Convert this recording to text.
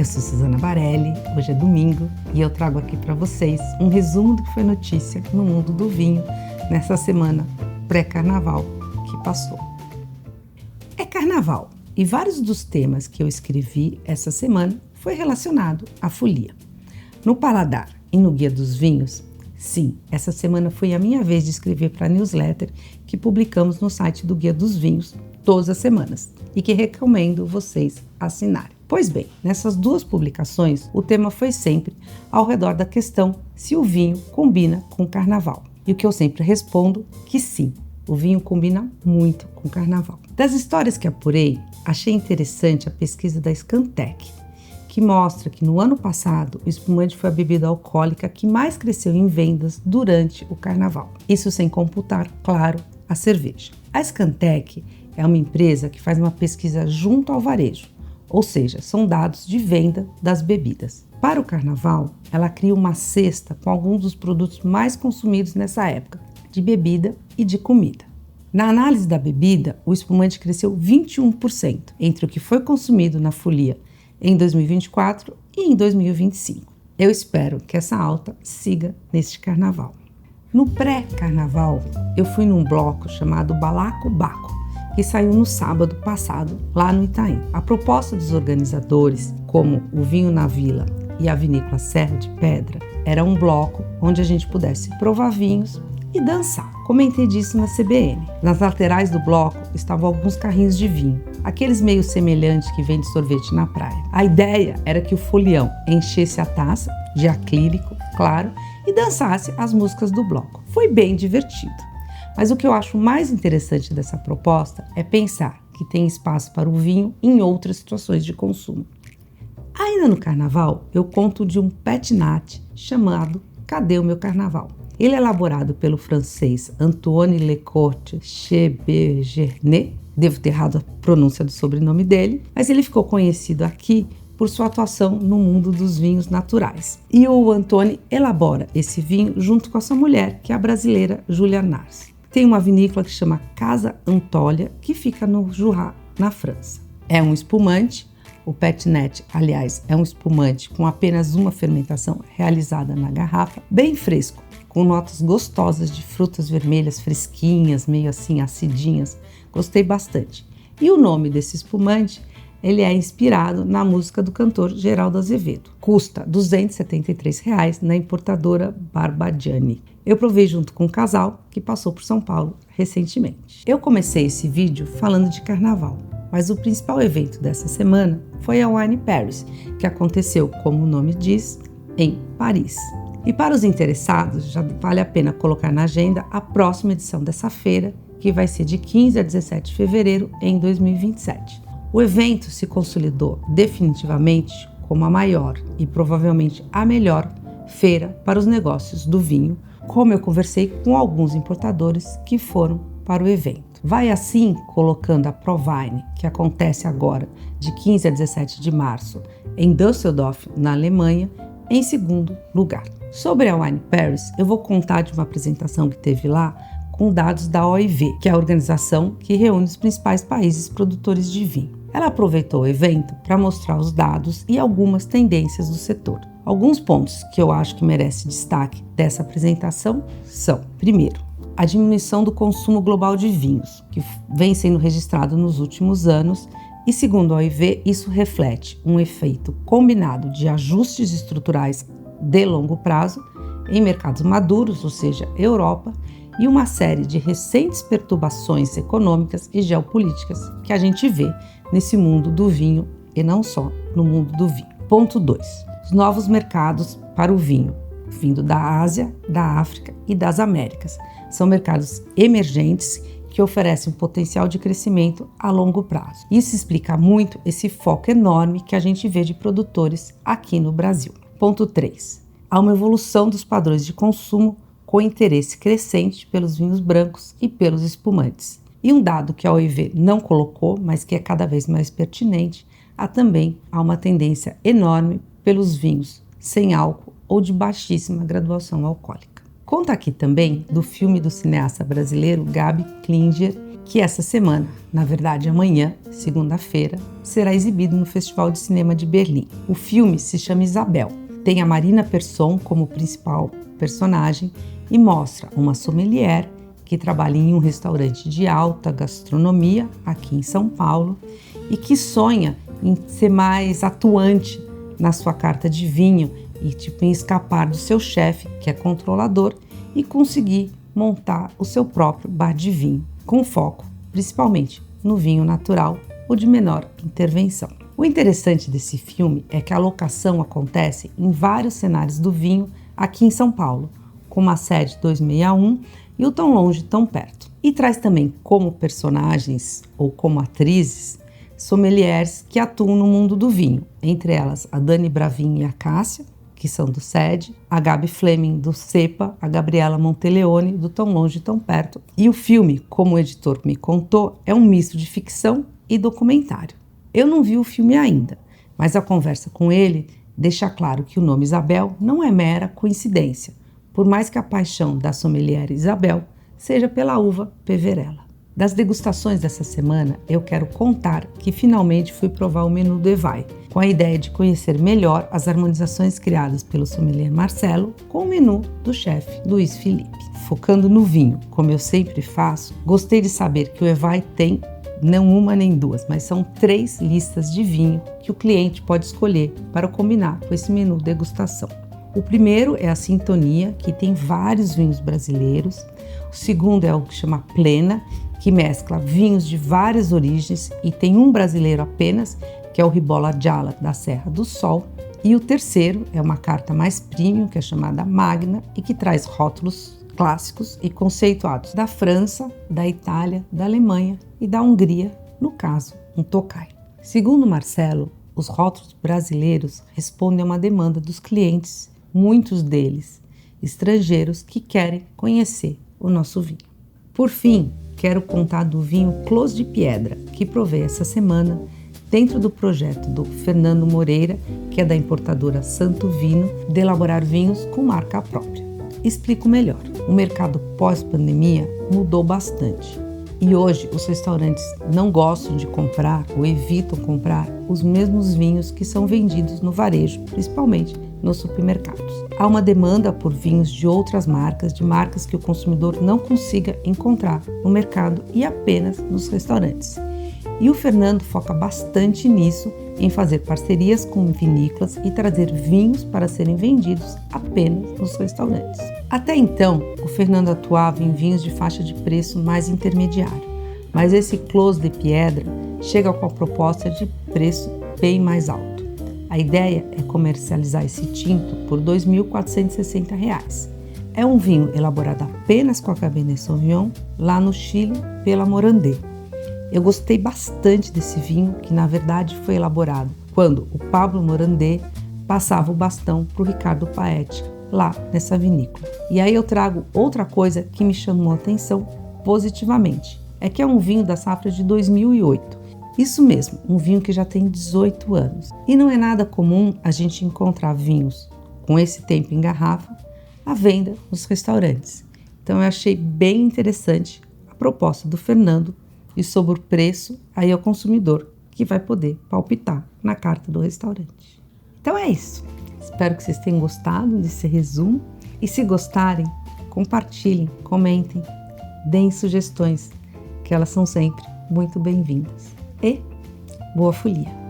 Eu sou Suzana Barelli, hoje é domingo e eu trago aqui para vocês um resumo do que foi notícia no mundo do vinho nessa semana pré-carnaval que passou. É carnaval e vários dos temas que eu escrevi essa semana foi relacionado à folia. No paladar e no guia dos vinhos, sim, essa semana foi a minha vez de escrever para a newsletter que publicamos no site do Guia dos Vinhos todas as semanas e que recomendo vocês assinarem. Pois bem, nessas duas publicações, o tema foi sempre ao redor da questão se o vinho combina com o carnaval. E o que eu sempre respondo que sim, o vinho combina muito com o carnaval. Das histórias que apurei, achei interessante a pesquisa da Scantec, que mostra que no ano passado o espumante foi a bebida alcoólica que mais cresceu em vendas durante o carnaval. Isso sem computar, claro, a cerveja. A Scantec é uma empresa que faz uma pesquisa junto ao varejo, ou seja, são dados de venda das bebidas. Para o carnaval, ela cria uma cesta com alguns dos produtos mais consumidos nessa época, de bebida e de comida. Na análise da bebida, o espumante cresceu 21% entre o que foi consumido na folia em 2024 e em 2025. Eu espero que essa alta siga neste carnaval. No pré-carnaval, eu fui num bloco chamado Balacobaco, que saiu no sábado passado, lá no Itaim. A proposta dos organizadores, como o Vinho na Vila e a Vinícola Serra de Pedra, era um bloco onde a gente pudesse provar vinhos e dançar. Comentei disso na CBN. Nas laterais do bloco estavam alguns carrinhos de vinho, aqueles meio semelhantes que vende sorvete na praia. A ideia era que o folião enchesse a taça, de acrílico, claro, e dançasse as músicas do bloco. Foi bem divertido. Mas o que eu acho mais interessante dessa proposta é pensar que tem espaço para o vinho em outras situações de consumo. Ainda no carnaval, eu conto de um pet nat chamado Cadê o Meu Carnaval? Ele é elaborado pelo francês Antoine Lecorte-Chebergernet, devo ter errado a pronúncia do sobrenome dele, mas ele ficou conhecido aqui por sua atuação no mundo dos vinhos naturais. E o Antoine elabora esse vinho junto com a sua mulher, que é a brasileira Julia Nars. Tem uma vinícola que chama Casa Antolia, que fica no Jura, na França. É um espumante, o Pet Nat, aliás, é um espumante com apenas uma fermentação realizada na garrafa, bem fresco, com notas gostosas de frutas vermelhas fresquinhas, meio assim acidinhas. Gostei bastante. E o nome desse espumante, ele é inspirado na música do cantor Geraldo Azevedo. Custa R$ 273 na importadora Barbagianni. Eu provei junto com um casal que passou por São Paulo recentemente. Eu comecei esse vídeo falando de carnaval, mas o principal evento dessa semana foi a Wine Paris, que aconteceu, como o nome diz, em Paris. E para os interessados, já vale a pena colocar na agenda a próxima edição dessa feira, que vai ser de 15 a 17 de fevereiro em 2027. O evento se consolidou definitivamente como a maior e provavelmente a melhor feira para os negócios do vinho, como eu conversei com alguns importadores que foram para o evento. Vai assim colocando a Provine, que acontece agora de 15 a 17 de março em Düsseldorf, na Alemanha, em segundo lugar. Sobre a Wine Paris, eu vou contar de uma apresentação que teve lá com dados da OIV, que é a organização que reúne os principais países produtores de vinho. Ela aproveitou o evento para mostrar os dados e algumas tendências do setor. Alguns pontos que eu acho que merece destaque dessa apresentação são, primeiro, a diminuição do consumo global de vinhos, que vem sendo registrado nos últimos anos, e segundo a OIV, isso reflete um efeito combinado de ajustes estruturais de longo prazo em mercados maduros, ou seja, Europa, e uma série de recentes perturbações econômicas e geopolíticas que a gente vê nesse mundo do vinho e não só no mundo do vinho. Ponto 2. Os novos mercados para o vinho, vindo da Ásia, da África e das Américas. São mercados emergentes que oferecem um potencial de crescimento a longo prazo. Isso explica muito esse foco enorme que a gente vê de produtores aqui no Brasil. Ponto 3. Há uma evolução dos padrões de consumo com interesse crescente pelos vinhos brancos e pelos espumantes. E um dado que a OIV não colocou, mas que é cada vez mais pertinente, há uma tendência enorme pelos vinhos sem álcool ou de baixíssima graduação alcoólica. Conta aqui também do filme do cineasta brasileiro Gabi Klinger, que essa semana, na verdade amanhã, segunda-feira, será exibido no Festival de Cinema de Berlim. O filme se chama Isabel, tem a Marina Persson como principal personagem e mostra uma sommelier que trabalha em um restaurante de alta gastronomia aqui em São Paulo e que sonha em ser mais atuante na sua carta de vinho e em escapar do seu chefe, que é controlador, e conseguir montar o seu próprio bar de vinho, com foco principalmente no vinho natural ou de menor intervenção. O interessante desse filme é que a locação acontece em vários cenários do vinho aqui em São Paulo, como a sede 261 e o Tão Longe, Tão Perto. E traz também como personagens ou como atrizes sommeliers que atuam no mundo do vinho, entre elas a Dani Bravin e a Cássia, que são do SED, a Gabi Fleming do CEPA, a Gabriela Monteleone do Tão Longe, Tão Perto. E o filme, como o editor me contou, é um misto de ficção e documentário. Eu não vi o filme ainda, mas a conversa com ele deixa claro que o nome Isabel não é mera coincidência, por mais que a paixão da sommelier Isabel seja pela uva Peverella. Das degustações dessa semana, eu quero contar que finalmente fui provar o menu do Evai, com a ideia de conhecer melhor as harmonizações criadas pelo sommelier Marcelo com o menu do chefe Luiz Felipe. Focando no vinho, como eu sempre faço, gostei de saber que o Evai tem não uma nem duas, mas são 3 listas de vinho que o cliente pode escolher para combinar com esse menu degustação. O primeiro é a Sintonia, que tem vários vinhos brasileiros. O segundo é o que chama Plena, que mescla vinhos de várias origens e tem um brasileiro apenas, que é o Ribolla Gialla da Serra do Sol. E o terceiro é uma carta mais premium, que é chamada Magna e que traz rótulos clássicos e conceituados da França, da Itália, da Alemanha e da Hungria, no caso, um Tokai. Segundo Marcelo, os rótulos brasileiros respondem a uma demanda dos clientes, muitos deles estrangeiros que querem conhecer o nosso vinho. Por fim, quero contar do vinho Clos de Piedra, que provei essa semana dentro do projeto do Fernando Moreira, que é da importadora Santo Vino, de elaborar vinhos com marca própria. Explico melhor. O mercado pós-pandemia mudou bastante e hoje os restaurantes não gostam de comprar ou evitam comprar os mesmos vinhos que são vendidos no varejo, principalmente nos supermercados. Há uma demanda por vinhos de outras marcas, de marcas que o consumidor não consiga encontrar no mercado e apenas nos restaurantes. E o Fernando foca bastante nisso, em fazer parcerias com vinícolas e trazer vinhos para serem vendidos apenas nos restaurantes. Até então, o Fernando atuava em vinhos de faixa de preço mais intermediário, mas esse Clos de Piedra chega com a proposta de preço bem mais alto. A ideia é comercializar esse tinto por R$ 2.460. É um vinho elaborado apenas com a Cabernet Sauvignon, lá no Chile, pela Morandé. Eu gostei bastante desse vinho, que na verdade foi elaborado quando o Pablo Morandé passava o bastão para o Ricardo Paetti, lá nessa vinícola. E aí eu trago outra coisa que me chamou a atenção positivamente, é que é um vinho da safra de 2008. Isso mesmo, um vinho que já tem 18 anos. E não é nada comum a gente encontrar vinhos com esse tempo em garrafa à venda nos restaurantes. Então eu achei bem interessante a proposta do Fernando e sobre o preço, aí é o consumidor que vai poder palpitar na carta do restaurante. Então é isso. Espero que vocês tenham gostado desse resumo e se gostarem, compartilhem, comentem, deem sugestões, que elas são sempre muito bem-vindas. E boa folia!